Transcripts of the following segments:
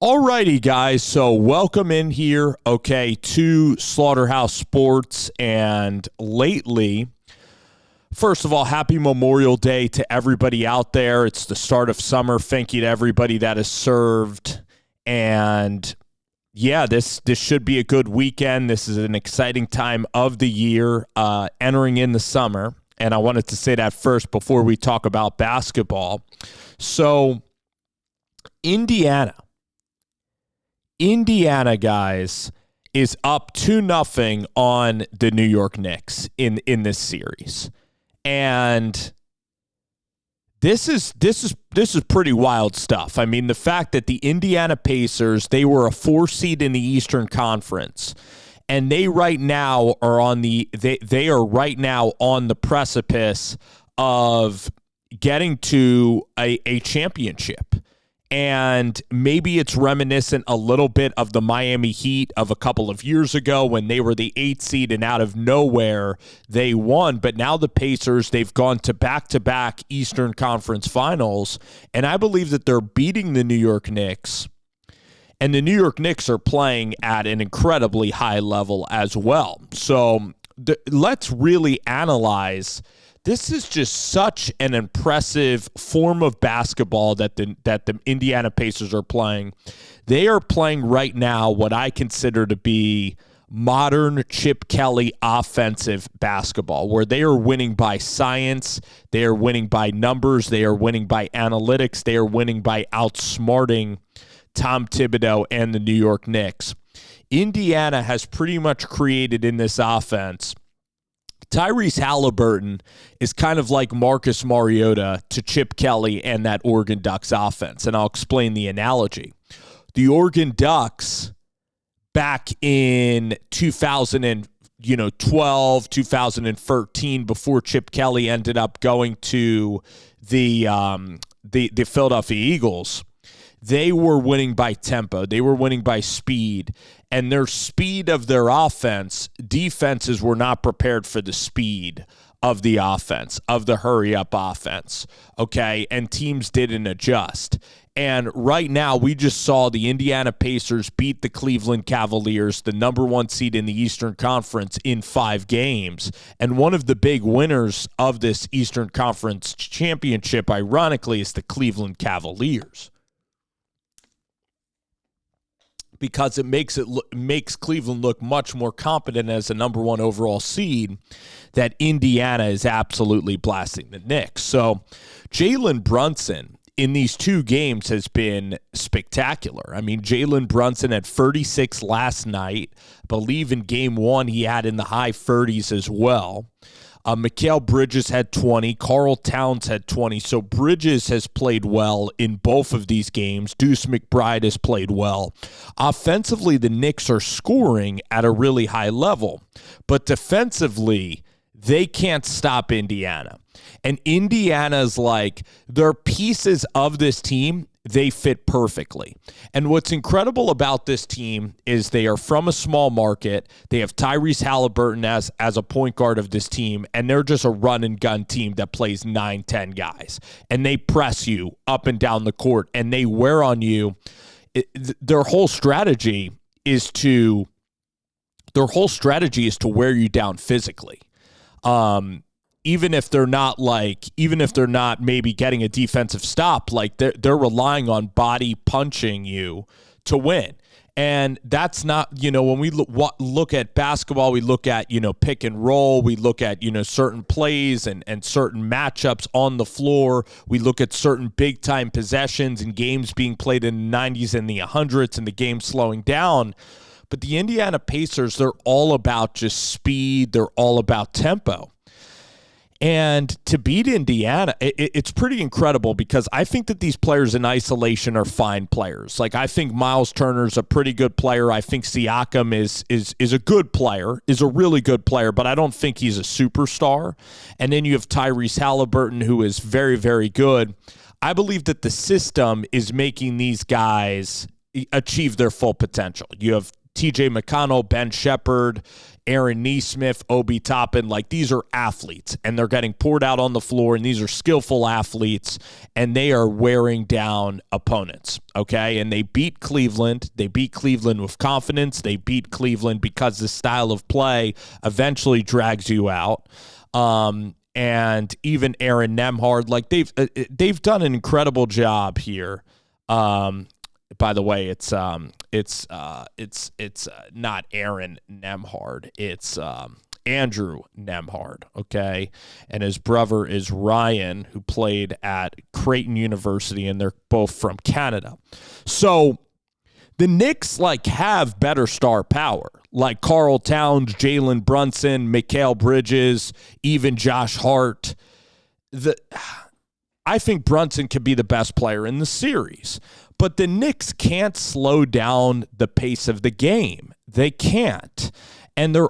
Alrighty, guys. So welcome in here, to Slaughterhouse Sports. And lately, first of all, happy Memorial Day to everybody out there. It's the start of summer. Thank you to everybody that has served. And yeah, this should be a good weekend. This is an exciting time of the year, entering in the summer. And I wanted to say that first before we talk about basketball. So, Indiana, guys, is up 2-0 on the New York Knicks in this series. And this is pretty wild stuff. I mean, the fact that the Indiana Pacers, they were a 4 seed in the Eastern Conference, and they right now are on the precipice of getting to a championship. And maybe it's reminiscent a little bit of the Miami Heat of a couple of years ago when they were the 8th seed and out of nowhere they won. But now the Pacers, they've gone to back-to-back Eastern Conference Finals, and I believe that they're beating the New York Knicks. And the New York Knicks are playing at an incredibly high level as well. So let's really analyze. This is just such an impressive form of basketball that the Indiana Pacers are playing. They are playing right now what I consider to be modern Chip Kelly offensive basketball, where they are winning by science, they are winning by numbers, they are winning by analytics, they are winning by outsmarting Tom Thibodeau and the New York Knicks. Indiana has pretty much created in this offense. Tyrese Haliburton is kind of like Marcus Mariota to Chip Kelly and that Oregon Ducks offense, and I'll explain the analogy. The Oregon Ducks back in 2012, 2013, before Chip Kelly ended up going to the Philadelphia Eagles, they were winning by tempo. They were winning by speed. And their speed of their offense, defenses were not prepared for the speed of the offense, of the hurry-up offense, okay? And teams didn't adjust. And right now, we just saw the Indiana Pacers beat the Cleveland Cavaliers, the number 1 seed in the Eastern Conference, in 5 games. And one of the big winners of this Eastern Conference championship, ironically, is the Cleveland Cavaliers, because it makes Cleveland look much more competent as a number 1 overall seed, that Indiana is absolutely blasting the Knicks. So Jalen Brunson in these 2 games has been spectacular. I mean, Jalen Brunson had 36 last night. I believe in game 1 he had in the high 30s as well. Mikal Bridges had 20. Karl Towns had 20. So Bridges has played well in both of these games. Deuce McBride has played well. Offensively, the Knicks are scoring at a really high level. But defensively, they can't stop Indiana. And Indiana's like, they're pieces of this team. They fit perfectly. And what's incredible about this team is they are from a small market. They have Tyrese Haliburton as a point guard of this team, and they're just a run-and-gun team that plays 9-10 guys. And they press you up and down the court, and they wear on you. Their whole strategy is to wear you down physically. Even if they're not maybe getting a defensive stop, like they're relying on body punching you to win. And that's not, when we look at basketball, we look at, pick and roll. We look at, certain plays and certain matchups on the floor. We look at certain big time possessions and games being played in the 90s and the 100s and the game slowing down. But the Indiana Pacers, they're all about just speed. They're all about tempo. And to beat Indiana, it's pretty incredible, because I think that these players in isolation are fine players. Like, I think Miles Turner's a pretty good player. I think Siakim is a good player, is a really good player, but I don't think he's a superstar. And then you have Tyrese Haliburton, who is very, very good. I believe that the system is making these guys achieve their full potential. You have TJ McConnell, Ben Shepherd, Aaron Nesmith, Obi Toppin, like these are athletes and they're getting poured out on the floor, and these are skillful athletes and they are wearing down opponents, okay? And they beat Cleveland. They beat Cleveland with confidence. They beat Cleveland because the style of play eventually drags you out. And even Aaron Nembhard, like they've done an incredible job here. By the way, it's not Aaron Nembhard. It's Andrew Nembhard, okay? And his brother is Ryan, who played at Creighton University, and they're both from Canada. So the Knicks, like, have better star power. Like Karl Towns, Jalen Brunson, Mikal Bridges, even Josh Hart. I think Brunson could be the best player in the series. But the Knicks can't slow down the pace of the game. They can't. And there's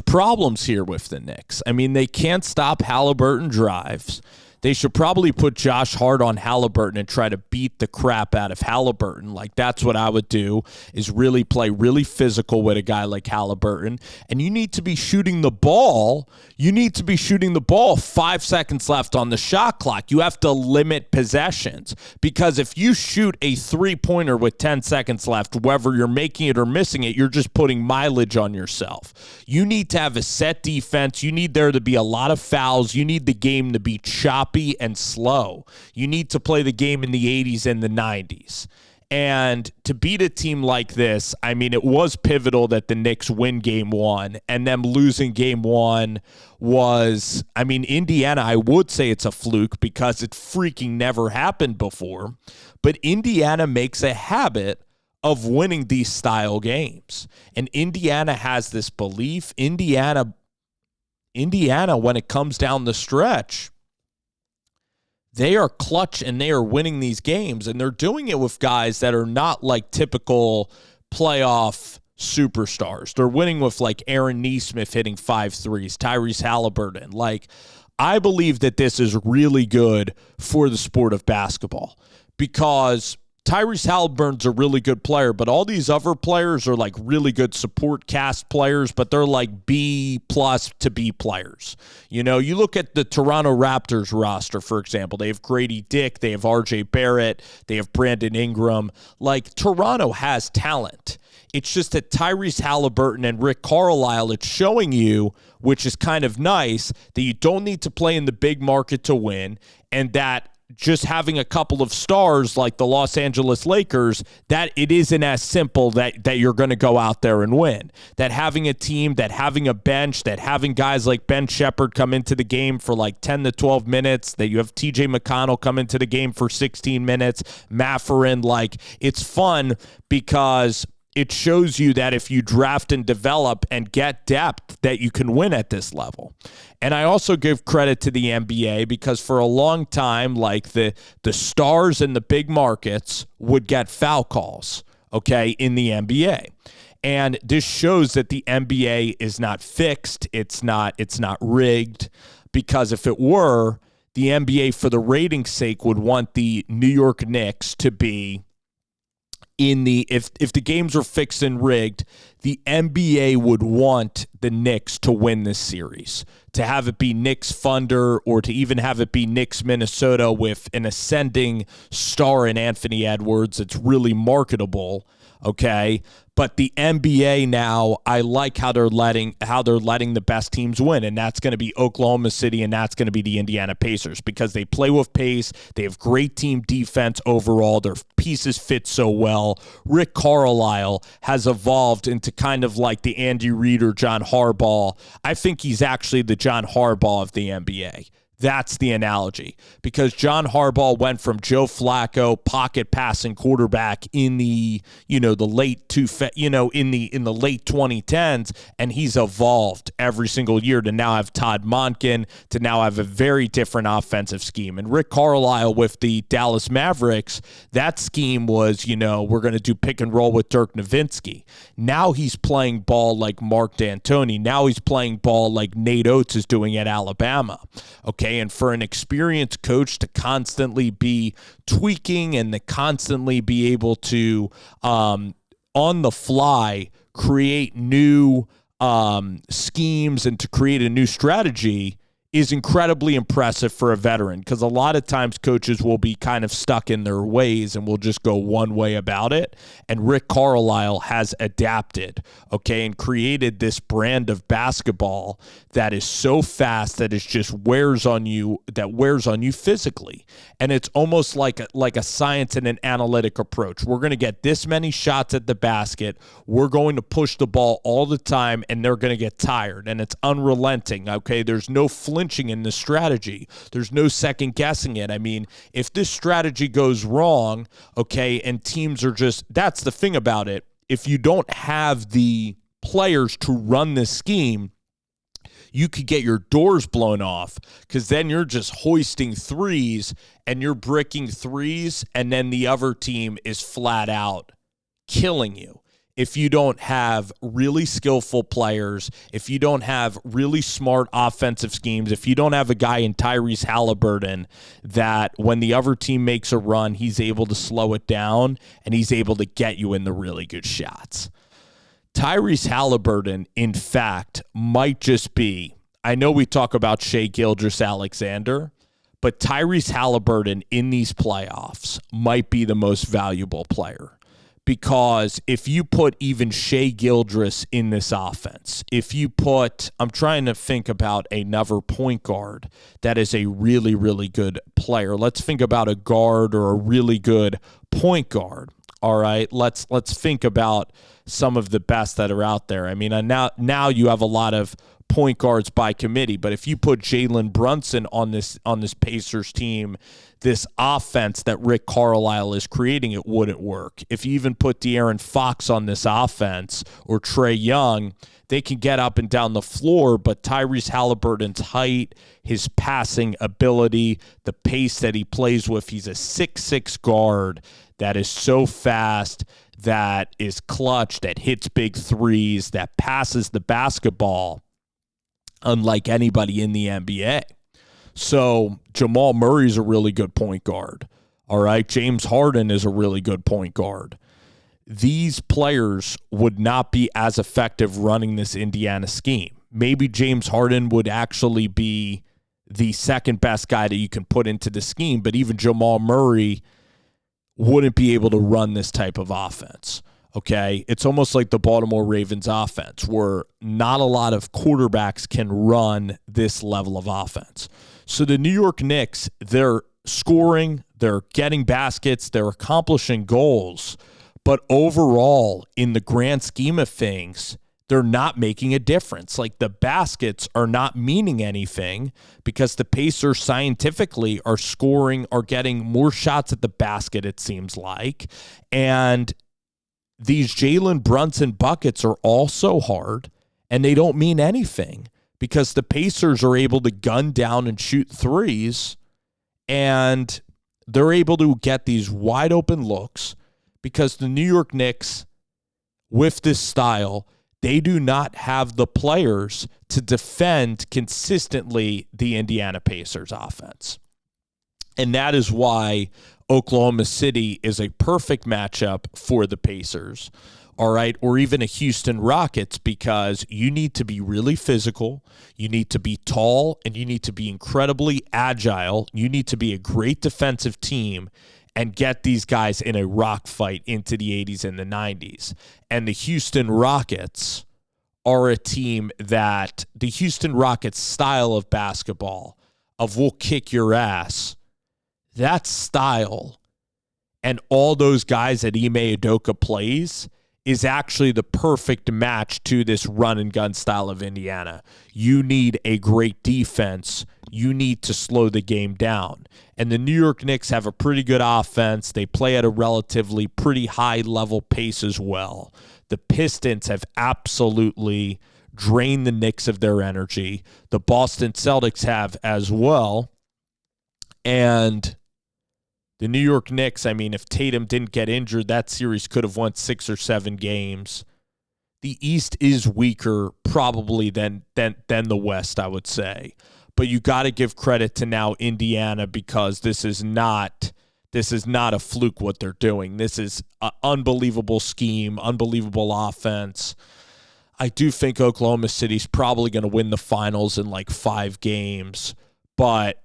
problems here with the Knicks. I mean, they can't stop Haliburton drives. They should probably put Josh Hart on Haliburton and try to beat the crap out of Haliburton. Like, that's what I would do, is really play really physical with a guy like Haliburton. And you need to be shooting the ball. You need to be shooting the ball 5 seconds left on the shot clock. You have to limit possessions, because if you shoot a three-pointer with 10 seconds left, whether you're making it or missing it, you're just putting mileage on yourself. You need to have a set defense. You need there to be a lot of fouls. You need the game to be choppy and slow. You need to play the game in the 80s and the 90s. And to beat a team like this, I mean, it was pivotal that the Knicks win game one, and them losing game one was, I mean, Indiana, I would say it's a fluke because it freaking never happened before. But Indiana makes a habit of winning these style games. And Indiana has this belief. Indiana, when it comes down the stretch, they are clutch and they are winning these games, and they're doing it with guys that are not like typical playoff superstars. They're winning with like Aaron Nesmith hitting 5 threes, Tyrese Haliburton. Like, I believe that this is really good for the sport of basketball, because Tyrese Haliburton's a really good player, but all these other players are like really good support cast players, but they're like B+ to B players. You know, you look at the Toronto Raptors roster, for example. They have Grady Dick, they have RJ Barrett, they have Brandon Ingram. Like, Toronto has talent. It's just that Tyrese Haliburton and Rick Carlisle, it's showing you, which is kind of nice, that you don't need to play in the big market to win, and that just having a couple of stars like the Los Angeles Lakers, that it isn't as simple that you're going to go out there and win. That having a team, that having a bench, that having guys like Ben Shepherd come into the game for like 10 to 12 minutes, that you have TJ McConnell come into the game for 16 minutes, Matherin, like, it's fun because it shows you that if you draft and develop and get depth, that you can win at this level. And I also give credit to the NBA, because for a long time, like, the stars in the big markets would get foul calls, okay, in the NBA. And this shows that the NBA is not fixed. It's not rigged, because if it were, the NBA, for the ratings sake, would want the New York Knicks to be in the, if the games were fixed and rigged, the NBA would want the Knicks to win this series, to have it be Knicks Thunder, or to even have it be Knicks Minnesota with an ascending star in Anthony Edwards. It's really marketable, okay? But the NBA now, I like how they're letting the best teams win, and that's going to be Oklahoma City, and that's going to be the Indiana Pacers, because they play with pace. They have great team defense overall. Their pieces fit so well. Rick Carlisle has evolved into kind of like the Andy Reid or John Harbaugh. I think he's actually the John Harbaugh of the NBA. That's the analogy, because John Harbaugh went from Joe Flacco, pocket passing quarterback in the, the late in the late 2010s, and he's evolved every single year to now have Todd Monken, to now have a very different offensive scheme. And Rick Carlisle with the Dallas Mavericks, that scheme was, we're going to do pick and roll with Dirk Nowitzki. Now he's playing ball like Mark D'Antoni. Now he's playing ball like Nate Oates is doing at Alabama. Okay. And for an experienced coach to constantly be tweaking and to constantly be able to on the fly create new schemes and to create a new strategy is incredibly impressive for a veteran, because a lot of times coaches will be kind of stuck in their ways and will just go one way about it. And Rick Carlisle has adapted, okay, and created this brand of basketball that is so fast that it just wears on you physically. And it's almost like a science and an analytic approach. We're going to get this many shots at the basket. We're going to push the ball all the time, and they're going to get tired. And it's unrelenting, okay? There's no flinching in the strategy. There's no second guessing it. I mean, if this strategy goes wrong, okay, and teams are just, that's the thing about it. If you don't have the players to run this scheme, you could get your doors blown off, because then you're just hoisting threes and you're bricking threes, and then the other team is flat out killing you. If you don't have really skillful players, if you don't have really smart offensive schemes, if you don't have a guy in Tyrese Haliburton that when the other team makes a run, he's able to slow it down and he's able to get you in the really good shots. Tyrese Haliburton, in fact, might just be, I know we talk about Shai Gilgeous-Alexander, but Tyrese Haliburton in these playoffs might be the most valuable player. Because if you put even Shai Gilgeous in this offense, I'm trying to think about another point guard that is a really, really good player. Let's think about a guard or a really good point guard. All right, let's think about some of the best that are out there. I mean, now you have a lot of point guards by committee, but if you put Jalen Brunson on this Pacers team, this offense that Rick Carlisle is creating, it wouldn't work. If you even put De'Aaron Fox on this offense or Trae Young, they can get up and down the floor, but Tyrese Haliburton's height, his passing ability, the pace that he plays with, he's a 6'6" guard that is so fast, that is clutch, that hits big threes, that passes the basketball unlike anybody in the NBA. So Jamal Murray's a really good point guard. All right. James Harden is a really good point guard. These players would not be as effective running this Indiana scheme. Maybe James Harden would actually be the second best guy that you can put into the scheme, but even Jamal Murray wouldn't be able to run this type of offense. Okay, it's almost like the Baltimore Ravens offense, where not a lot of quarterbacks can run this level of offense. So the New York Knicks, they're scoring, they're getting baskets, they're accomplishing goals, but overall, in the grand scheme of things, they're not making a difference. Like, the baskets are not meaning anything, because the Pacers scientifically are scoring, are getting more shots at the basket, it seems like, and these Jalen Brunson buckets are all so hard, and they don't mean anything, because the Pacers are able to gun down and shoot threes, and they're able to get these wide open looks, because the New York Knicks, with this style, they do not have the players to defend consistently the Indiana Pacers offense. And that is why Oklahoma City is a perfect matchup for the Pacers, all right, or even a Houston Rockets, because you need to be really physical, you need to be tall, and you need to be incredibly agile. You need to be a great defensive team and get these guys in a rock fight into the 80s and the 90s. And the Houston Rockets are a team that the Houston Rockets style of basketball, of we'll kick your ass, that style and all those guys that Ime Udoka plays is actually the perfect match to this run and gun style of Indiana. You need a great defense. You need to slow the game down. And the New York Knicks have a pretty good offense. They play at a relatively pretty high level pace as well. The Pistons have absolutely drained the Knicks of their energy. The Boston Celtics have as well. And the New York Knicks, I mean, if Tatum didn't get injured, that series could have won 6 or 7 games. The East is weaker probably than the West, I would say. But you got to give credit to now Indiana, because this is not This is not a fluke what they're doing. This is an unbelievable scheme, unbelievable offense. I do think Oklahoma City's probably going to win the finals in like 5 games. But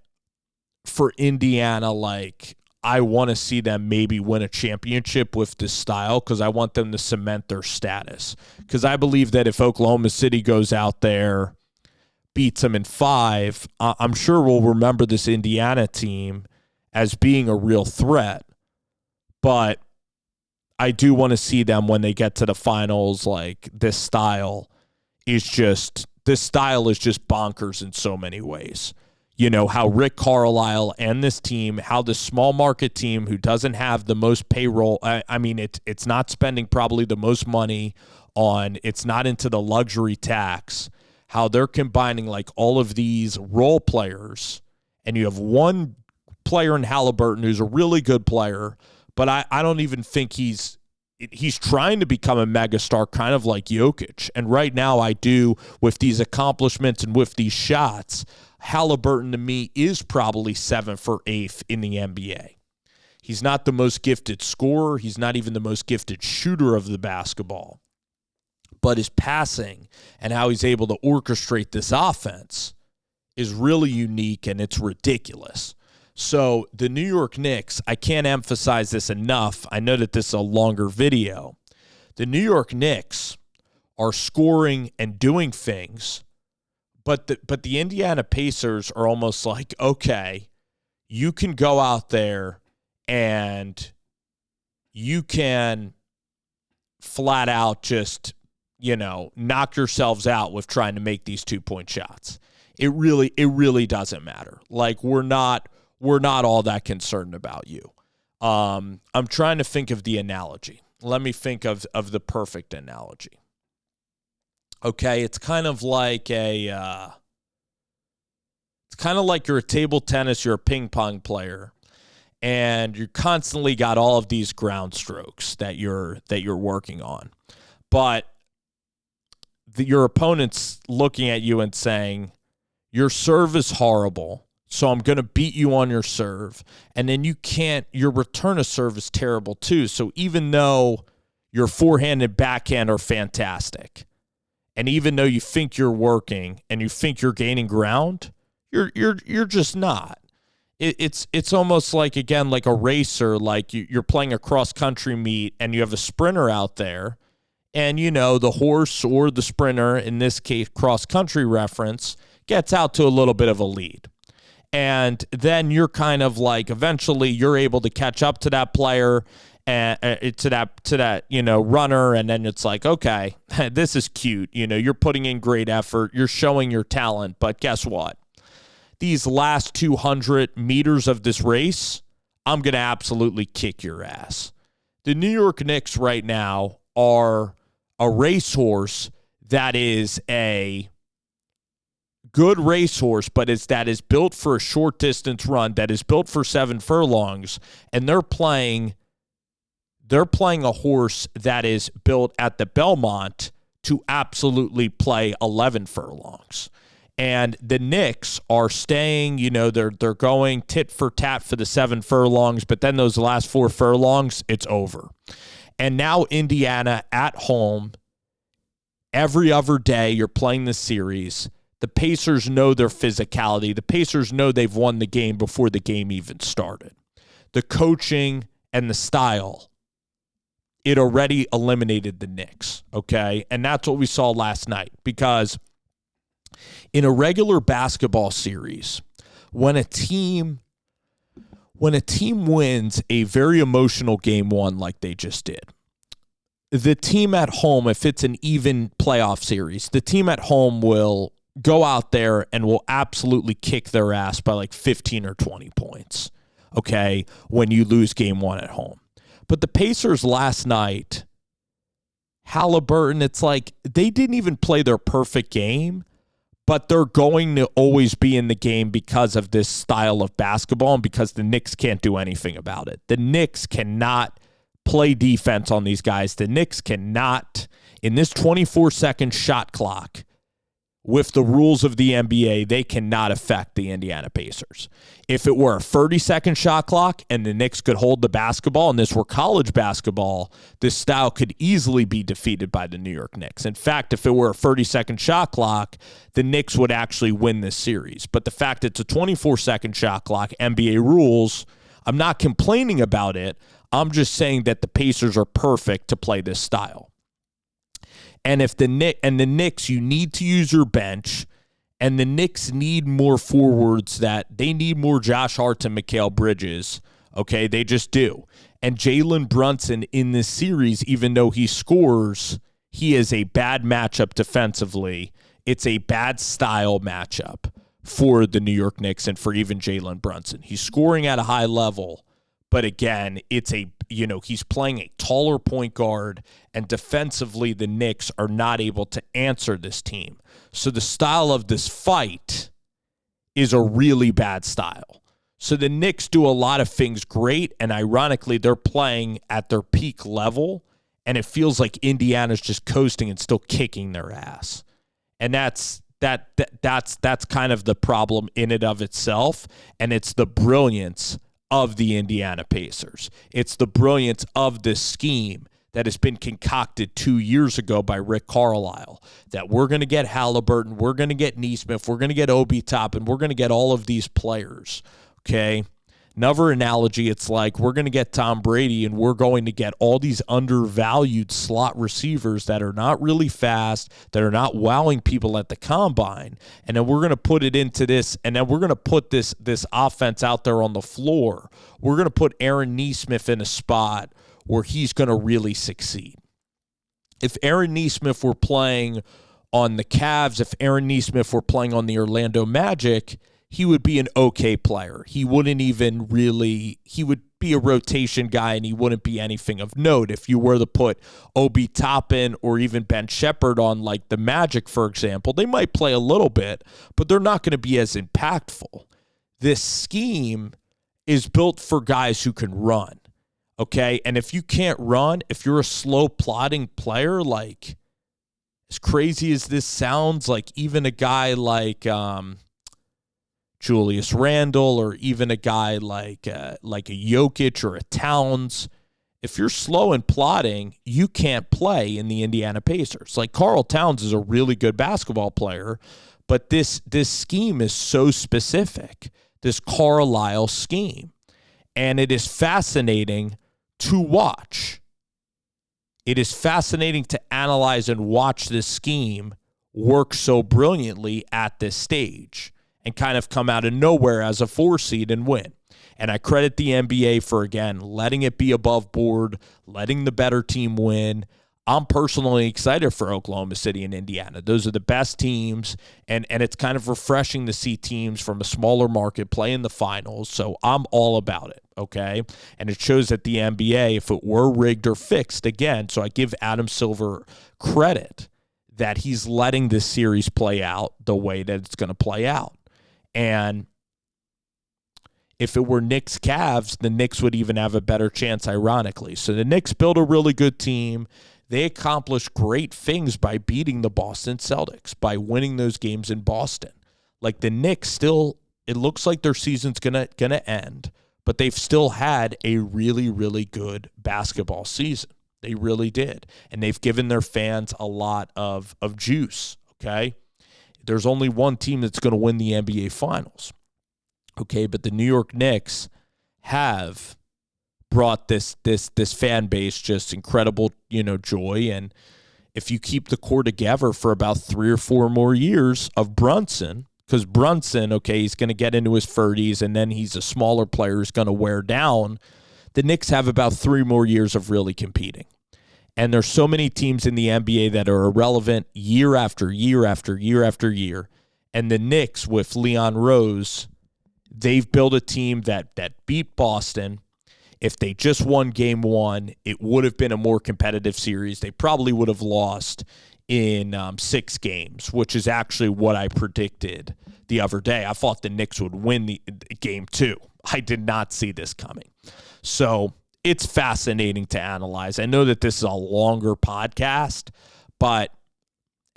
for Indiana, like, I want to see them maybe win a championship with this style because I want them to cement their status. Because I believe that if Oklahoma City goes out there, beats them in 5, I'm sure we'll remember this Indiana team as being a real threat. But I do want to see them when they get to the finals. Like, this style is just bonkers in so many ways. You know, how Rick Carlisle and this team, how this small market team who doesn't have the most payroll, I mean, it's not spending probably the most money on, it's not into the luxury tax, how they're combining like all of these role players, and you have one player in Haliburton who's a really good player, but I don't even think he's trying to become a megastar, kind of like Jokic. And right now I do, with these accomplishments and with these shots, Haliburton to me is probably 7th or 8th in the NBA. He's not the most gifted scorer. He's not even the most gifted shooter of the basketball. But his passing and how he's able to orchestrate this offense is really unique, and it's ridiculous. So the New York Knicks, I can't emphasize this enough. I know that this is a longer video. The New York Knicks are scoring and doing things, but the Indiana Pacers are almost like, okay, you can go out there and you can flat out just, you know, knock yourselves out with trying to make these 2-point shots. It really doesn't matter. Like, we're not all that concerned about you. I'm trying to think of the analogy. Let me think of the perfect analogy. Okay, it's kind of like you're a table tennis, you're a ping pong player, and you constantly got all of these ground strokes that you're working on. But your opponent's looking at you and saying, your serve is horrible, so I'm going to beat you on your serve. And then your return of serve is terrible too. So even though your forehand and backhand are fantastic, and even though you think you're working and you think you're gaining ground, you're just not. It's almost like, again, like a racer, like you're playing a cross-country meet and you have a sprinter out there, and, you know, the horse or the sprinter, in this case, cross-country reference, gets out to a little bit of a lead. And then you're kind of like, eventually you're able to catch up to that player and to that, you know, runner. And then it's like, okay, this is cute. You know, you're putting in great effort. You're showing your talent. But guess what? These last 200 meters of this race, I'm going to absolutely kick your ass. The New York Knicks right now are a racehorse that is a good racehorse, but that is built for a short distance run, that is built for 7 furlongs, and they're playing a horse that is built at the Belmont to absolutely play 11 furlongs. And the Knicks are staying, you know, they're going tit for tat for the 7 furlongs, but then those last 4 furlongs, it's over. And now Indiana at home, every other day you're playing the series. The Pacers know their physicality. The Pacers know they've won the game before the game even started. The coaching and the style, it already eliminated the Knicks, okay? And that's what we saw last night, because in a regular basketball series, when a team wins a very emotional game one like they just did, the team at home, if it's an even playoff series, the team at home will go out there and will absolutely kick their ass by like 15 or 20 points, okay, when you lose game one at home. But the Pacers last night, Haliburton, it's like they didn't even play their perfect game, but they're going to always be in the game because of this style of basketball and because the Knicks can't do anything about it. The Knicks cannot play defense on these guys. The Knicks cannot, in this 24-second shot clock, with the rules of the NBA, they cannot affect the Indiana Pacers. If it were a 30-second shot clock and the Knicks could hold the basketball and this were college basketball, this style could easily be defeated by the New York Knicks. In fact, if it were a 30-second shot clock, the Knicks would actually win this series. But the fact it's a 24-second shot clock, NBA rules, I'm not complaining about it. I'm just saying that the Pacers are perfect to play this style. And if the Knicks, you need to use your bench, and the Knicks need more forwards that they need more Josh Hart and Mikal Bridges. Okay, they just do. And Jalen Brunson in this series, even though he scores, he is a bad matchup defensively. It's a bad style matchup for the New York Knicks and for even Jalen Brunson. He's scoring at a high level, but again, he's playing a taller point guard, and defensively, the Knicks are not able to answer this team. So the style of this fight is a really bad style. So the Knicks do a lot of things great, and ironically, they're playing at their peak level, and it feels like Indiana's just coasting and still kicking their ass. And that's kind of the problem in and of itself, and it's the brilliance of the Indiana Pacers. It's the brilliance of this scheme that has been concocted 2 years ago by Rick Carlisle, that we're going to get Haliburton, we're going to get Nesmith, we're going to get Obi Toppin, we're going to get all of these players, okay? Another analogy, it's like we're going to get Tom Brady and we're going to get all these undervalued slot receivers that are not really fast, that are not wowing people at the combine, and then we're going to put it into this, and then we're going to put this offense out there on the floor. We're going to put Aaron Nesmith in a spot where he's going to really succeed. If Aaron Nesmith were playing on the Cavs, if Aaron Nesmith were playing on the Orlando Magic, he would be an okay player. He would be a rotation guy, and he wouldn't be anything of note. If you were to put Obi Toppin or even Ben Shepherd on like the Magic, for example, they might play a little bit, but they're not going to be as impactful. This scheme is built for guys who can run, okay? And if you can't run, if you're a slow plodding player, like as crazy as this sounds, like even a guy like Julius Randle, or even a guy like a Jokic or a Towns, if you're slow and plodding, you can't play in the Indiana Pacers. Like Karl Towns is a really good basketball player, but this scheme is so specific, this Carlisle scheme, and it is fascinating to watch. It is fascinating to analyze and watch this scheme work so brilliantly at this stage and kind of come out of nowhere as a 4 seed and win. And I credit the NBA for, again, letting it be above board, letting the better team win. I'm personally excited for Oklahoma City and Indiana. Those are the best teams, and it's kind of refreshing to see teams from a smaller market play in the finals. So I'm all about it, okay? And it shows that the NBA, if it were rigged or fixed, again, so I give Adam Silver credit that he's letting this series play out the way that it's going to play out. And if it were Knicks Cavs, the Knicks would even have a better chance, ironically. So the Knicks built a really good team. They accomplished great things by beating the Boston Celtics, by winning those games in Boston. Like the Knicks still, it looks like their season's gonna end, but they've still had a really, really good basketball season. They really did. And they've given their fans a lot of juice, okay? There's only one team that's going to win the NBA Finals, okay? But the New York Knicks have brought this fan base just incredible, joy. And if you keep the core together for about 3 or 4 more years of Brunson, because Brunson, okay, he's going to get into his 30s, and then he's a smaller player who's going to wear down, the Knicks have about 3 more years of really competing. And there's so many teams in the NBA that are irrelevant year after year after year after year. And the Knicks, with Leon Rose, they've built a team that beat Boston. If they just won game 1, it would have been a more competitive series. They probably would have lost in 6 games, which is actually what I predicted the other day. I thought the Knicks would win the game 2. I did not see this coming. So it's fascinating to analyze. I know that this is a longer podcast, but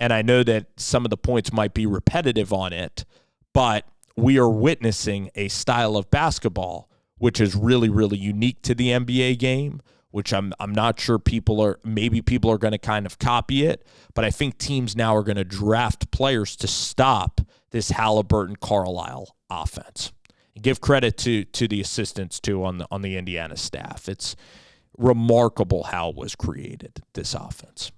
and I know that some of the points might be repetitive on it, but we are witnessing a style of basketball which is really, really unique to the NBA game, which I'm not sure people are going to kind of copy it, but I think teams now are going to draft players to stop this Haliburton Carlisle offense. And give credit to the assistants too on the Indiana staff. It's remarkable how it was created, this offense.